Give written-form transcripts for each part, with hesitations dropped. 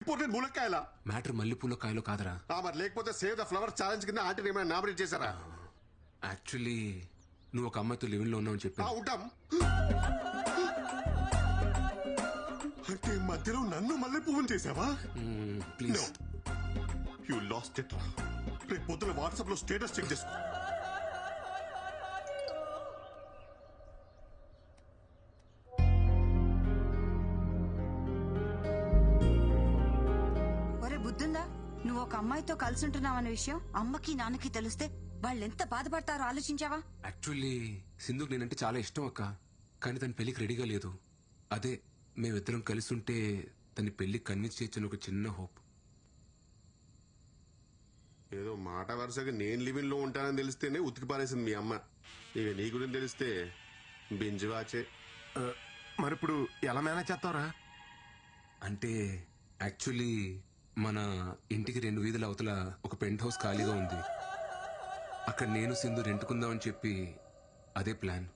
Important ములక్కాయలా? Matter మల్లెపూల కాయలో కాదరా. మరి లేకపోతే సేవ్ ద ఫ్లవర్ ఛాలెంజ్ కింద ఆంటీని ఏమైనా నామినేట్ చేశారా? యాక్చువల్లీ నువ్వు ఒక అమ్మాయితో లివింగ్ లో ఉన్నావు చెప్పి ఉంటాం. అంటే మధ్యలో నన్ను మల్లె పువ్వులు చేసావా? ప్లీజ్. You lost it. రేపు పొద్దున వాట్సాప్ లో స్టేటస్ చెక్ చేసుకో. బుద్ధుందా? నువ్వు ఒక అమ్మాయితో కలిసి ఉంటున్నావన్న విషయం అమ్మకి నాన్నకి తెలిస్తే వాళ్ళెంత బాధపడతారో ఆలోచించావా? యాక్చువల్లీ సింధుకు నేనంటే చాలా ఇష్టం అక్క, కానీ తన పెళ్లికి రెడీగా లేదు. అదే మేమిద్దరం కలిసి ఉంటే తన పెళ్లికి కన్విన్స్ చేయొచ్చని ఒక చిన్న హోప్. ఏదో మాట వరుసగా నేను లివింగ్ లో ఉంటానని తెలిస్తేనే ఉతికి పారేసింది మీ అమ్మ. ఇక నీ గురించి తెలిస్తే బింజువాచే. మరిప్పుడు ఎలా మేనేజ్ చేస్తావురా? అంటే యాక్చువల్లీ మన ఇంటికి 2 వీధుల అవతల ఒక పెంట్ హౌస్ ఖాళీగా ఉంది. అక్కడ నేను సింధు రెంటుకుందామని చెప్పి అదే ప్లాన్.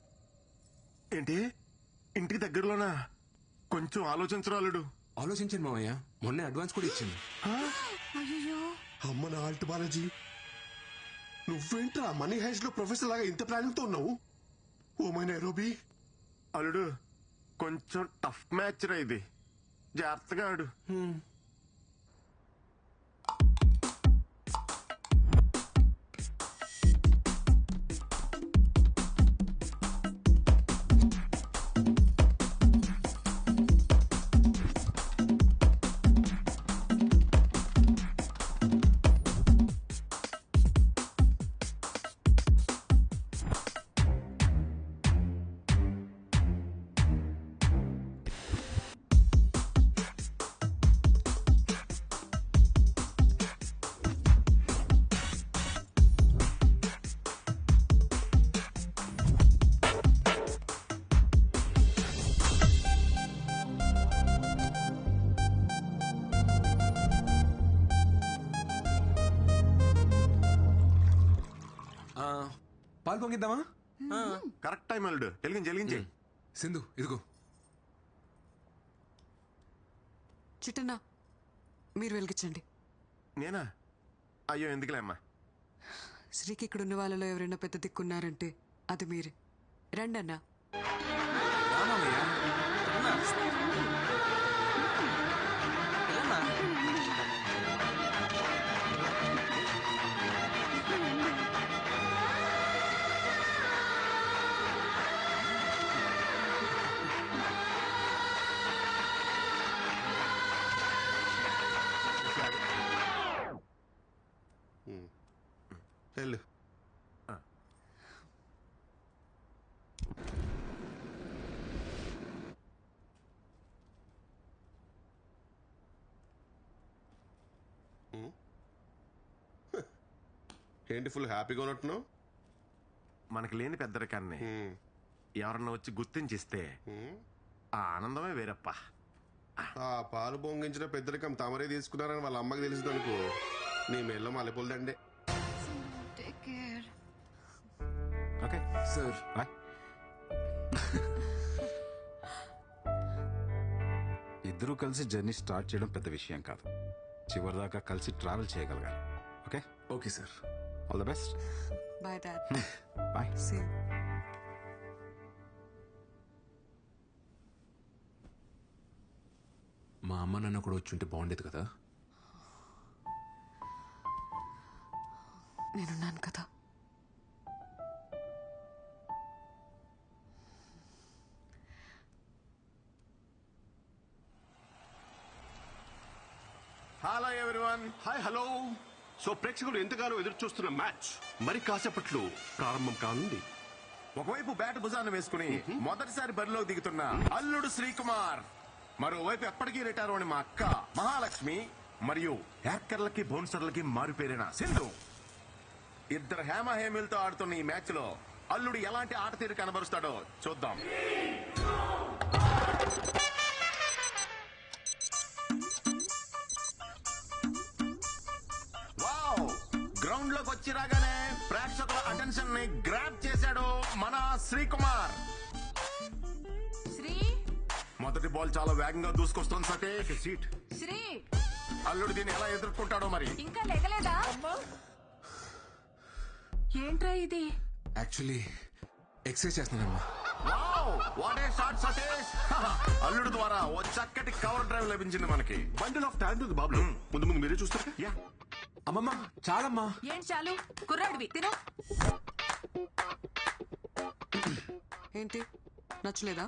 ఏంటి ఇంటికి దగ్గరలోనా? కొంచెం ఆలోచించరాలుడు. ఆలోచించాను మావయ్య, మొన్నే అడ్వాన్స్ కూడా ఇచ్చాను. అమ్మ నా ఆల్ట్ బాలాజీ, నువ్వేంట్రా మనీ హైస్ట్ లో ప్రొఫెసర్ లాగా ఇంత ప్లానింగ్ తో ఉన్నావు? Oh my Nairobi. అల్లుడు కొంచెం టఫ్ మ్యాచ్ రా ఇది, జాగ్రత్తగా ఆడు. పాలు పొంగిద్దామా? కరెక్ట్ టైం అల్లుడు, వెలిగించి. సింధు ఇదిగో. చిట్టన్నా మీరు వెలిగించండి. నేనా? అయ్యో ఎందుకులే అమ్మా. శ్రీకి ఇక్కడ ఉన్న వాళ్ళలో ఎవరైనా పెద్ద దిక్కున్నారంటే అది మీరే. రండి అన్నా. వెళ్ళు. ఏంటి ఫుల్ హ్యాపీగా ఉన్నట్టున్నావు? మనకి లేని పెద్దరికాన్ని ఎవరన్నా వచ్చి గుర్తించిస్తే ఆ ఆనందమే వేరప్ప. ఆ పాలు పొంగించిన పెద్దరికం తమరే తీసుకున్నారని వాళ్ళ అమ్మకి తెలిసింది అనుకో, నీ మెల్ల మల్లెపూలదండే. Okay sir. ఇద్దరూ కలిసి జర్నీ స్టార్ట్ చేయడం పెద్ద విషయం కాదు, చివరిదాకా కలిసి ట్రావెల్ చేయగలగాలి. Okay okay sir. All the best. Bye dad. Bye. See you. మా అమ్మ నాన్న కూడా వచ్చి ఉంటే బాగుండేది కదా. నేనున్నాను కదా. Hello everyone. Hi hello. So ప్రేక్షకులు ఎంతగానో ఎదురు చూస్తున్న మ్యాచ్ మరి కాసేపట్లో ప్రారంభం కానుంది. ఒకవైపు బ్యాట్ భుజాన్ని వేసుకుని మొదటిసారి బరిలో దిగుతున్న అల్లుడు శ్రీకుమార్, మరోవైపు ఎప్పటికీ రిటైర్ అని మా అక్క మహాలక్ష్మి, మరియు హ్యాకర్లకి బౌన్సర్లకి మారిపోయిన సింధు. ఇద్దరు హేమహేమిలతో ఆడుతున్న ఈ మ్యాచ్ లో అల్లుడు ఎలాంటి ఆట తీరు కనబరుస్తాడో చూద్దాం. గ్రౌండ్ లోకి వచ్చి రాగానే ప్రేక్షకుల అటెన్షన్ ని గ్రాబ్ చేశాడు మన శ్రీకుమార్. శ్రీ మొదటి బాల్ చాలా వేగంగా దూసుకొస్తుంది సతీష్. శ్రీ అల్లుడు దీన్ని ఎలా ఎదుర్కొంటాడో మరి. ఇంకా లేగలేదా? ఏంట్రా ఇది? యాక్చువల్లీ ఎక్సర్సైజ్ చేస్తున్నానమ్మా. Wow, what a shot Satish. అల్లుడు ద్వారా ఓ చక్కటి కవర్ డ్రైవ్ లభించింది మనకి. బండిల్ ఆఫ్ టాలెంట్ ఉంది బాబులు. ముందు ముందు మీరే చూస్తారు. యా, అమ్మమ్మ చాలమ్మా. ఏంటి చాలు? కుర్రాడివి తిను. ఏంటి నచ్చలేదా?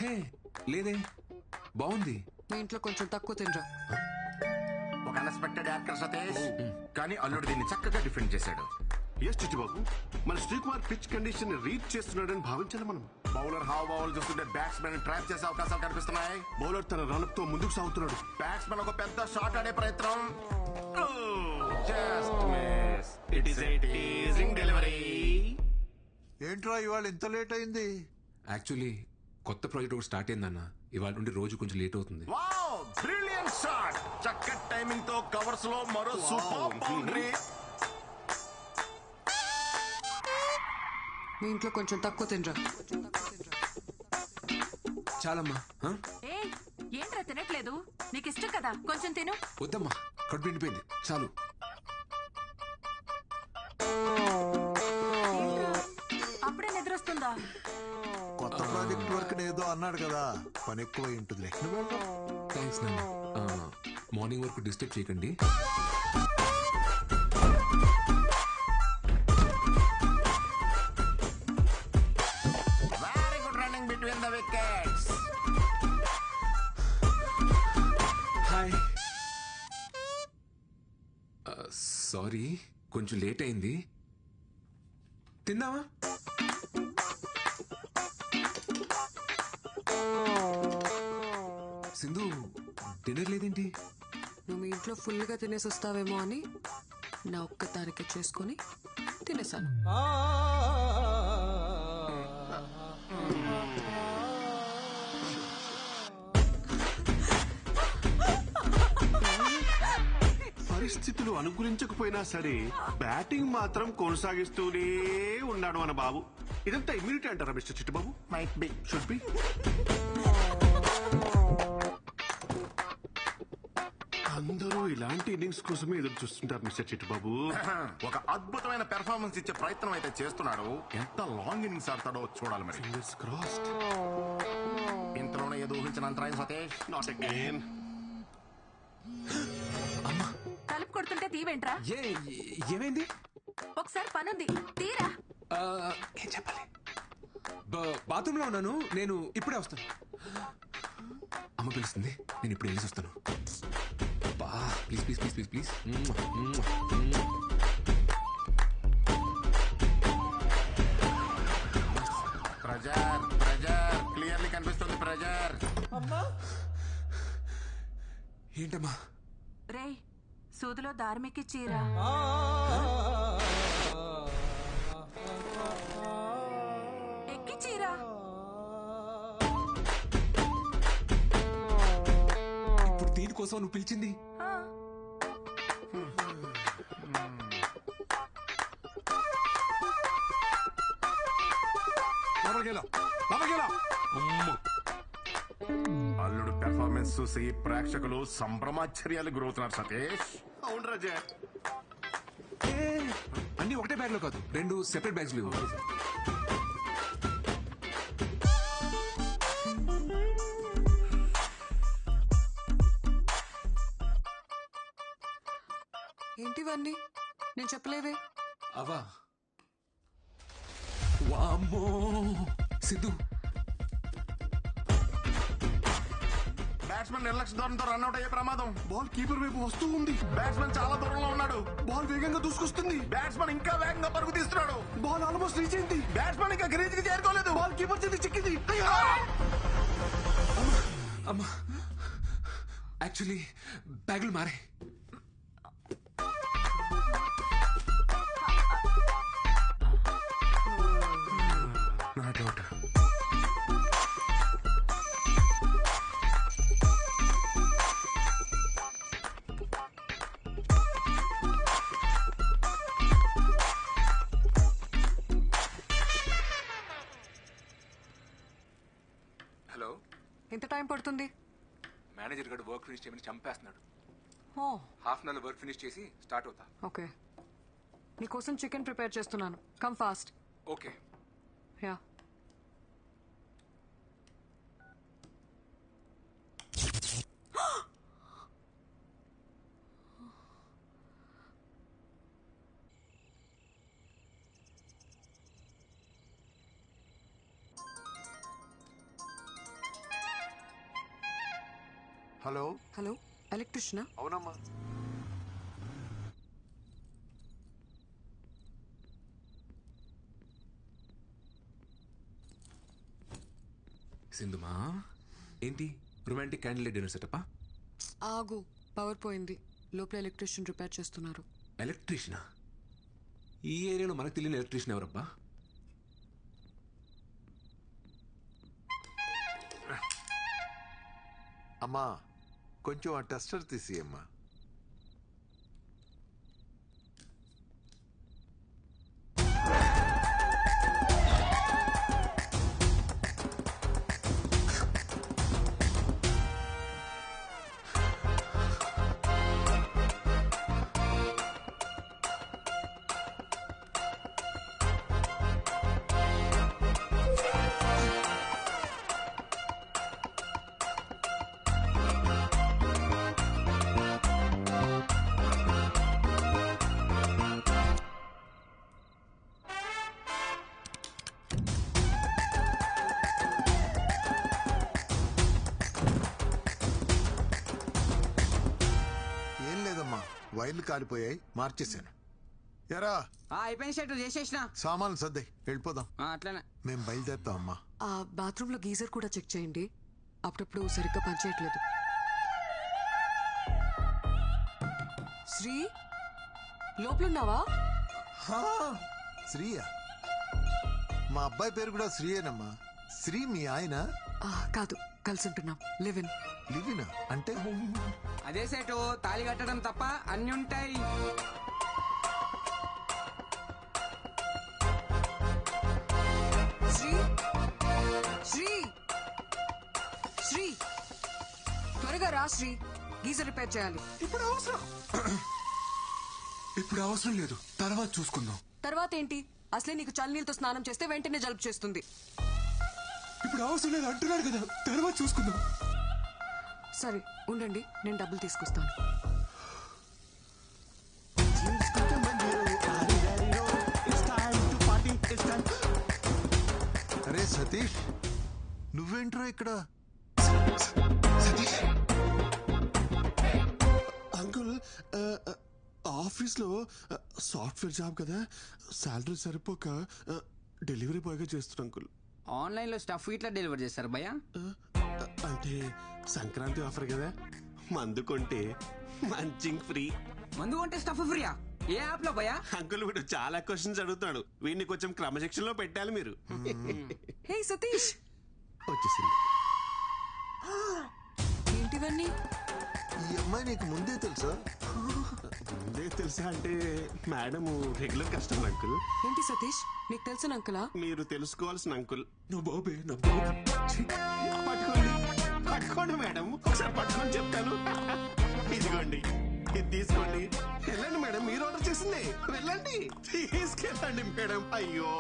హే లేదే, బాగుంది. మీ ఇంట్లో కొంచెం తక్కువ తినరా. ఒక అన్ఎక్స్పెక్టెడ్ యాక్టర్ సతీష్, కానీ అల్లుడు దీన్ని చక్కగా డిఫెండ్ చేశాడు. ఎస్ చిట్టిబాబు, మన శ్రీకుమార్ పిచ్ కండిషన్ రీడ్ చేస్తున్నాడని భావించాలి మనం. బౌలర్ హావ్ చూస్తుంటే బ్యాట్స్మెన్ ట్రాప్ చేసే అవకాశాలు కనిపిస్తున్నాయి. బౌలర్ తన రన్అప్ తో ముందుకు సాగుతున్నాడు. బ్యాట్స్మెన్ ఒక పెద్ద షాట్ ఆడే ప్రయత్నం. Just miss. It is a teasing delivery. ఏంట్రా ఇవాళ ఇంత లేట్ అయింది? యాక్చువల్లీ కొత్త ప్రాజెక్ట్ ఒకటి స్టార్ట్ అయిందన్న. ఇవాళ నుండి రోజు కొంచెం లేట్ అవుతుంది. Wow, brilliant shot. చక్కటి టైమింగ్ తో కవర్స్ లో మరో సూపర్ బౌండరీ. మీ ఇంట్లో కొంచెం తక్కువ తినరా. చాలమ్మా. ఆ? ఏయ్, ఏంట్రా తినట్లేదు? నీకు ఇష్టం కదా, కొంచెం తిను. వద్దమ్మా, కడుపు నిండిపోయింది, చాలు. ఏంట్రా, అప్పుడే నిద్రొస్తుందా? కొత్త ప్రాజెక్ట్ వర్క్ ఏదో అన్నాడు కదా, పని ఎక్కువ ఉంటుంది. థ్యాంక్స్ నాన్న. మార్నింగ్ వరకు డిస్టర్బ్ చేయకండి. Very good running between the wickets. Hi. Sorry, కొంచెం లేట్ అయింది. తిందామా? సింధు, డిన్నర్ లేదేంటి? నువ్వు మీ ఇంట్లో ఫుల్గా తినేసి వస్తావేమో అని నా ఒక్కదానికే చేసుకొని తినేసాను. పరిస్థితులు అనుకూలించకపోయినా సరే బ్యాటింగ్ మాత్రం కొనసాగిస్తూనే ఉన్నాడు మన బాబు. ఇదంతా ఇమ్యూనిటీ అంటారా mister Chittibabu? Might be. Should be. అందరూ ఇలాంటి ఇన్నింగ్స్ కోసమే ఎదురు చూస్తుంటారు మిస్టర్ చిట్టిబాబు. ఒక అద్భుతమైన పెర్ఫార్మెన్స్ ఇచ్చే ప్రయత్నం అయితే చేస్తున్నాడు. ఎంత లాంగ్ ఇన్నింగ్స్ ఆడతాడో చూడాలి మరి. Fingers crossed. ఇంతలోనే ఏదో ఊహించిన అంతరాయం సతీష్. Not again. తలుపు కొడుతుంటే తీవేంట్రా? ఏమైంది? ఒకసారి పనుంది, తీరా. ఏం చెప్పాలి? బాత్రూంలో ఉన్నాను, నేను ఇప్పుడే వస్తాను. అమ్మ పిలుస్తుంది, నేను ఇప్పుడు వెళ్ళేసి వస్తాను. Please please please please please. Pressure pressure clearly కనిపిస్తుంది. ప్రెజర్. ఏంటమ్మా? రే, సూదిలో దారిమికి చీరా. ఎక్కి చీరా. ఇప్పుడు దీనికోసం నువ్వు పిలిచింది? ఆ, అల్లుడు పెర్ఫార్మెన్స్ చూసి ప్రేక్షకులు సంభ్రమాశ్చర్యాలు గురవుతున్నారు సతీష్. అవును రాజా. అన్ని ఒకటే బ్యాగ్ లో కాదు, 2 సెపరేట్ బ్యాగ్స్ లేవు. ఏంటివన్నీ? నేను చెప్పలేదే. అవా, వామ్మో సిద్ధు. బ్యాట్స్మెన్ నిర్లక్ష్య ధోరణితో రన్అట్ అయ్యే ప్రమాదం. బాల్ కీపర్ వైపు వస్తూ ఉంది. బ్యాట్స్మెన్ చాలా దూరంలో ఉన్నాడు. బాల్ వేగంగా దూసుకొస్తుంది. బ్యాట్స్మెన్ ఇంకా వేగంగా పరుగు తీస్తున్నాడు. బాల్ ఆల్మోస్ట్ రీచ్ అయింది. బ్యాట్స్మెన్ ఇంకా క్రీజ్ కి చేరుకోలేదు. బాల్ కీపర్ చేతికి చిక్కింది. అయ్యో! అమ్మా, యాక్చువల్లీ బ్యాగులు మారే. నా డౌట్. హలో, ఎంత టైం పడుతుంది? మేనేజర్ గారు వర్క్ ఫినిష్ చేయమని చంపేస్తున్నాడు. ఓ half an hour work finish చేసి స్టార్ట్ అవుతా. ఓకే, నీకోసం చికెన్ ప్రిపేర్ చేస్తున్నాను. Come fast. Okay. Yeah. Hello hello, ఎలక్ట్రిషియనా? అవునమ్మా. సింధుమా, ఏంటి రొమాంటిక్ క్యాండిల్ డిన్నర్ సెటప్పా? ఆగు, పవర్ పోయింది. లోపల ఎలక్ట్రిషియన్ రిపేర్ చేస్తున్నారు. ఎలక్ట్రీషియనా? ఈ ఏరియాలో మనకు తెలియని ఎలక్ట్రీషియన్ ఎవరబ్బా? అమ్మా కొంచెం ఆ టెస్టర్ తీసి అమ్మా. ఏం లేదమ్మా, వైర్లు కాలిపోయాయి, మార్చేశాను. ఎరా అయిపోయిన షర్ట్ చేసేసిన సామాన్లు సర్దే వెళ్ళిపోదాం. అట్లనే మేము బయలుదేరుతాం అమ్మా. ఆ బాత్రూమ్ లో గీజర్ కూడా చెక్ చేయండి, అప్పుడప్పుడు సరిగ్గా పనిచేయట్లేదు. శ్రీ, లోపలున్నావా? శ్రీయా? మా అబ్బాయి పేరు కూడా శ్రీయేనమ్మా. శ్రీ మీ ఆయన? కాదు, కలిసి ఉంటున్నాం. Live in. లివినా అంటే? అదే సెట్ తాళి కట్టడం తప్ప అన్ని ఉంటాయి. శ్రీ, శ్రీ, శ్రీ, త్వరగా రా శ్రీ, గీజర్ రిపేర్ చేయాలి. ఇప్పుడు అవసరం లేదు, తర్వాత చూసుకుందాం. తర్వాత ఏంటి? అసలే నీకు చల్లనీళ్ళతో స్నానం చేస్తే వెంటనే జలుబు చేస్తుంది. ఇప్పుడు అవసరం లేదు అంటున్నాడు కదా, తర్వాత చూసుకుందాం. సరే ఉండండి, నేను డబ్బులు తీసుకొస్తాను. అరే సతీష్, నువ్వేంట్రా ఇక్కడ? అంకుల్, ఆఫీస్ లో సాఫ్ట్వేర్ జాబ్ కదా, శాలరీ సరిపోక డెలివరీ బాయ్ గా చేస్తున్నా అంకుల్. ఆన్లైన్ లో స్టఫ్ ఇట్లా డెలివర్ చేస్తారు భయ్యా. అంటే సంక్రాంతి ఆఫర్ కదా, మందు కొంటే మంచింగ్ ఫ్రీ. మందు కొంటే స్టఫ్ ఫ్రీయా? ఏ యాప్ లో భయ్యా? అంకుల్ వీడు చాలా క్వశ్చన్స్ అడుగుతాడు, వీడిని కొంచెం క్రమశిక్షణలో పెట్టాలి మీరు. హే సతీష్, వచ్చేసింది. ఏంటివన్నీ? ఈ అమ్మాయి నీకు ముందే తెలుసా? ముందే తెలుసా అంటే మేడం రెగ్యులర్ కస్టమర్ అంకుల్. ఏంటి సతీష్, నీకు తెలిసిన అంకులా? మీరు తెలుసుకోవాల్సిన అంకుల్. నా బాబే, నా బాబు. పట్టుకోండి పట్టుకోండి మేడం, ఒకసారి పట్టుకొని చెప్తాను. ఇదిగోండి, ఇది తీసుకోండి. వెళ్ళండి మేడం, మీరు ఆర్డర్ చేసింది. వెళ్ళండి, తీసుకెళ్ళండి మేడం. అయ్యో,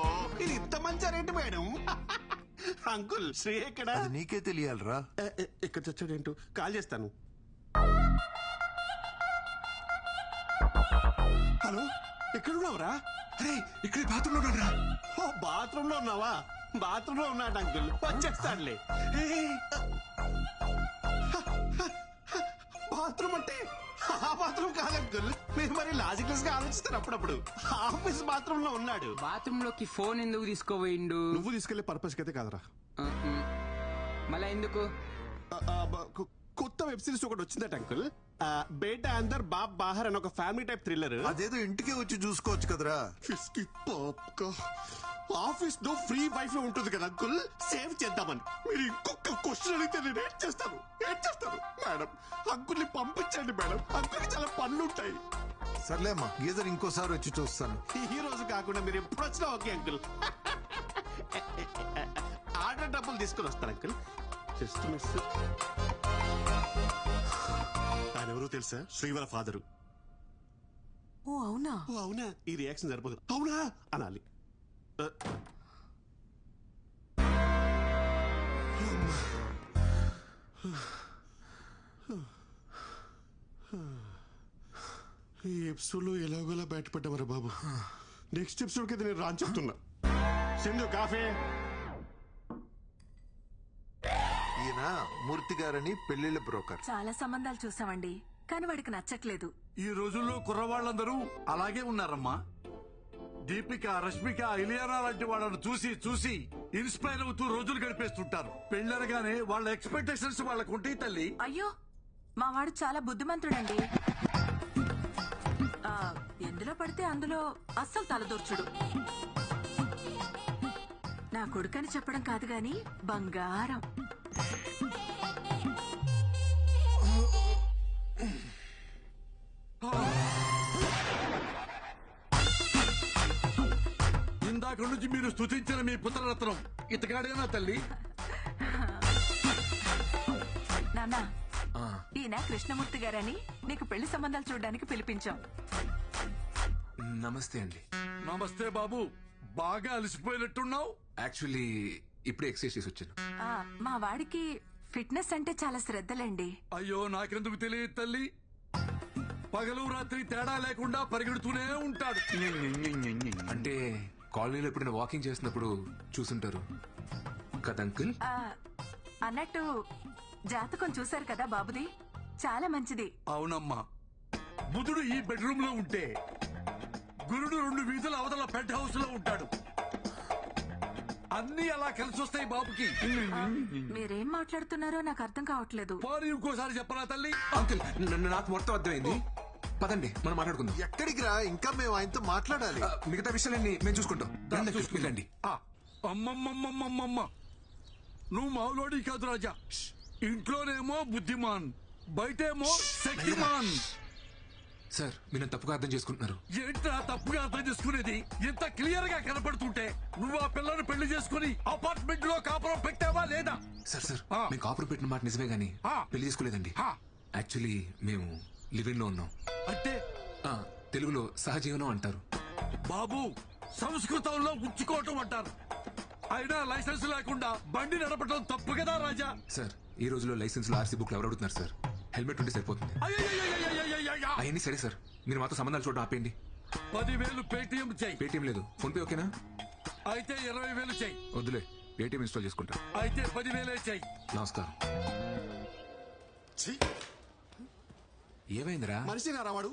ఇది ఇంత మంచి రేటు మేడం. అంకుల్, శ్రీ ఎక్కడ? అది నీకే తెలియాలరా. ఎక్కడ చచ్చాడేంటో, కాల్ చేస్తాను. హలో, ఎక్కడున్నావురా? అరే, ఇక్కడే బాత్రూమ్ లో ఉన్నాడు రా. ఓ, బాత్రూమ్ లో ఉన్నావా? బాత్రూమ్ లో ఉన్నాడు అంకుల్, వచ్చేస్తాడులే. బాత్రూమ్ అంటే ఆ బాత్రూమ్ కాదు అంకుల్, మీరు మరి లాజికల్స్ గా ఆలోచిస్తారు అప్పుడప్పుడు. ఆఫీస్ బాత్రూమ్ లో ఉన్నాడు. బాత్రూమ్ లోకి ఫోన్ ఎందుకు తీసుకోపోయిండు? నువ్వు తీసుకెళ్లే పర్పస్ అయితే కాదురా. మళ్ళా ఎందుకు? కొత్త వెబ్ సిరీస్ ఒకటి వచ్చిందట అంకుల్, బేటా అందర్ బాప్ బాహర్ అని ఒక ఫ్యామిలీ టైప్ థ్రిల్లర్. అదేదో ఇంటికే వచ్చి చూసుకోవచ్చు కదరా. ఆఫీస్ లో ఫ్రీ వైఫై ఉంటుంది కదా అంకుల్, సేవ్ చేద్దామని. మీరు ఇంకొక క్వశ్చన్ అడిగితే నేను ఏం చేస్తాను మేడం. అంకుల్ ని పంపించండి మేడం, అంకుల్ చాలా పనులు ఉంటాయి. సర్లేమ్మా, గీజర్ ఇంకోసారి వచ్చి చూస్తాను. ఈ రోజు కాకుండా మీరు ఎప్పుడు వచ్చినా ఓకే అంకుల్. ఆర్డర్ డబ్బులు తీసుకుని వస్తాను అంకుల్. Just miss. ఆయన ఎవరో తెలుసా? శ్రీవర ఫాదరు. ఓ అవునా? ఓ అవునా, ఈ రియాక్షన్ సరిపోదు. అవునా అనాలి. ఈ ఎపిసోడ్ లో ఎలాగోలా బయటపడ్డామరా బాబు. నెక్స్ట్ ఎపిసోడ్ కి నేను రాని చెప్తున్నా. సింధు కాఫీ. ఈయన మూర్తి గారని పెళ్లిళ్ళ బ్రోకర్. చాలా సంబంధాలు చూసామండి, కానీ వాడికి నచ్చట్లేదు. ఈ రోజుల్లో కుర్రవాళ్ళందరూ అలాగే ఉన్నారమ్మా. దీపిక, రష్మిక, ఇలియానా లాంటి వాళ్ళను చూసి చూసి ఇన్స్పైర్ అవుతూ రోజులు గడిపేస్తుంటారు. పెళ్ళనగానే వాళ్ళ ఎక్స్పెక్టేషన్స్ వాళ్ళకు ఉంటాయి తల్లి. అయ్యో, మా వాడు చాలా బుద్ధిమంతుడండి. ఎందులో పడితే అందులో అస్సలు తలదూర్చుడు. నా కొడుకని చెప్పడం కాదు గాని బంగారం. ఇందాక నుంచి మీరు స్తుతించిన మీ పుత్రరత్నం ఇతగాడేనా తల్లి? నాన్న, ఈయన కృష్ణమూర్తి గారని నీకు పెళ్లి సంబంధాలు చూడడానికి పిలిపించాం. నమస్తే అండి. నమస్తే బాబు, బాగా అలసిపోయినట్టున్నావు. యాక్చువల్లీ ఇప్పుడే ఎక్సర్సైజ్ చేసి వచ్చాను. మా వాడికి ఫిట్నెస్ అంటే చాలా శ్రద్ధలండి. అయ్యో, నాకెందుకు తెలియదు తల్లి. పగలు రాత్రి తేడా లేకుండా పరిగెడుతూనే ఉంటాడు. అంటే కాలనీలో ఎప్పుడైనా వాకింగ్ చేసినప్పుడు చూసుంటారు కదా అంకుల్. అన్నట్టు జాతకం చూశారు కదా బాబుది, చాలా మంచిది. అవునమ్మా, బుధుడు ఈ బెడ్రూమ్ లో ఉంటే గురుడు 2 వీధుల అవతల పెంట్ హౌస్ లో ఉంటాడు. అన్ని అలా కలిసి వస్తాయి బాబుకి. మీరేం మాట్లాడుతున్నారో నాకు అర్థం కావట్లేదు. పోనీ ఇంకోసారి చెప్పరా తల్లి? అంకుల్, నాకు మొత్తం అర్థమైంది. పదండి మనం మాట్లాడుకుందాం. ఎక్కడికి రా, ఇంకా మేము ఆయనతో మాట్లాడాలి. మిగతా విషయాలన్నీ మేము చూసుకుంటాం. వెళ్ళండి. అమ్మమ్మమ్మమ్మమ్మ, నువ్వు మావులోడి కాదు రాజా. ఇంట్లోనేమో బుద్ధిమాన్, బయటేమో శక్తిమాన్. సార్, మీరు తప్పుగా అర్థం చేసుకుంటున్నారు. ఏంట్రా తప్పుగా అర్థం చేసుకునేది? ఇంత క్లియర్ గా కనపడుతుంటే నువ్వు ఆ పిల్లను పెళ్లి చేసుకుని అపార్ట్మెంట్ లో కాపురం పెట్టావా లేదా? సార్ మేము కాపురం పెట్టిన మాట నిజమే గానీ పెళ్లి చేసుకోలేదండి. యాక్చువల్లీ మేము లివింగ్ లో ఉన్నాం. అంటే తెలుగులో సహజీవనం అంటారు. బాబు, సంస్కృతంలో ఉంచుకోవటం అంటారు. అయినా లైసెన్స్ లేకుండా బండి నడపడం తప్పు కదా రాజా? సార్, ఈ రోజులో లైసెన్స్ లో ఆర్సీ బుక్ ఎవరు అడుగుతున్నారు సార్? హెల్మెట్ ఉంటే సరిపోతుంది. అవన్నీ సరే సార్, మీరు మాతో సంబంధాలు చూడడం ఆపేయండి. 10,000 పేటిఎం చెయ్యి. పేటిఎం లేదు, ఫోన్ పే ఓకేనా? అయితే 20,000 చెయ్యి. వద్దులే, పేటిఎం ఇన్స్టాల్ చేసుకుంటా. అయితే 10,000 చెయ్యి. నమస్కారం. ఏమైందిరా? మనిషి రావాడు.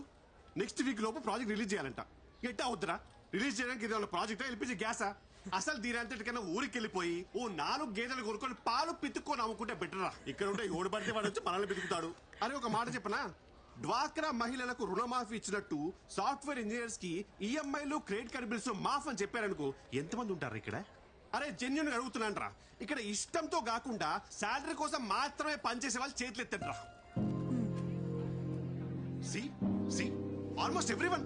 నెక్స్ట్ వీక్ లోపు ప్రాజెక్ట్ రిలీజ్ చేయాలంట. ఎట్టా వద్దురా? రిలీజ్ చేయడానికి ఇది ప్రాజెక్టా, ఎల్పిజి గ్యాసా? అసలు దీనంతటికన్నా ఊరికి వెళ్ళిపోయి ఓ 4 గేదెలు కొనుక్కొని పాలు పితుక్కొని అమ్ముకుంటే బెటరా. ఇక్కడ ఉంటే ఓడి పడితే వాడు వచ్చి మనల్ని పితుకుతాడు అని ఒక మాట చెప్పనా? డ్వాక్రా మహిళలకు రుణమాఫీ ఇచ్చినట్టు సాఫ్ట్వేర్ ఇంజనీర్స్ కి ఈఎంఐలు క్రెడిట్ కార్డు బిల్స్ మాఫ్ అని చెప్పారనుకో, ఎంతమంది ఉంటారు ఇక్కడ? అరే జెన్యున్ గా అడుగుతున్నాను రా. ఇక్కడ ఇష్టంతో కాకుండా శాలరీ కోసం మాత్రమే పనిచేసే వాళ్ళు చేతులు ఎత్తండి రా. Almost everyone